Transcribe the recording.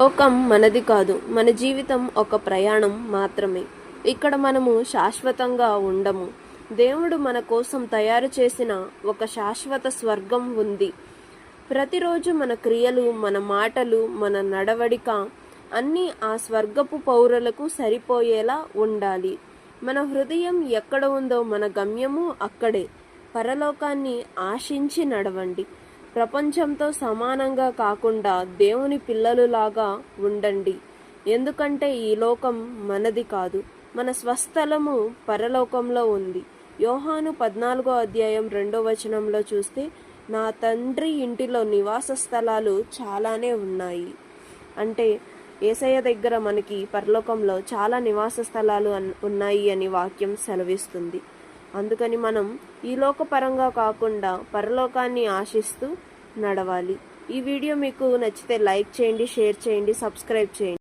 లోకం మనది కాదు. మన జీవితం ఒక ప్రయాణం మాత్రమే. ఇక్కడ మనము శాశ్వతంగా ఉండము. దేవుడు మన కోసం తయారు చేసిన ఒక శాశ్వత స్వర్గం ఉంది. ప్రతిరోజు మన క్రియలు, మన మాటలు, మన నడవడిక అన్నీ ఆ స్వర్గపు పౌరులకు సరిపోయేలా ఉండాలి. మన హృదయం ఎక్కడ ఉందో మన గమ్యము అక్కడే. పరలోకాన్ని ఆశించి నడవండి. ప్రపంచంతో సమానంగా కాకుండా దేవుని పిల్లలులాగా ఉండండి. ఎందుకంటే ఈ లోకం మనది కాదు. మన స్వస్థలము పరలోకంలో ఉంది. యోహాను 14:2 చూస్తే, నా తండ్రి ఇంటిలో నివాస స్థలాలు చాలానే ఉన్నాయి. అంటే యేసయ్య దగ్గర మనకి పరలోకంలో చాలా నివాస స్థలాలు ఉన్నాయి అని వాక్యం సెలవిస్తుంది. అందుకని మనం ఈ లోకపరంగా కాకుండా పరలోకాన్ని ఆశిస్తూ నడవాలి. ఈ వీడియో మీకు నచ్చితే లైక్ చేయండి, షేర్ చేయండి, సబ్స్క్రైబ్ చేయండి.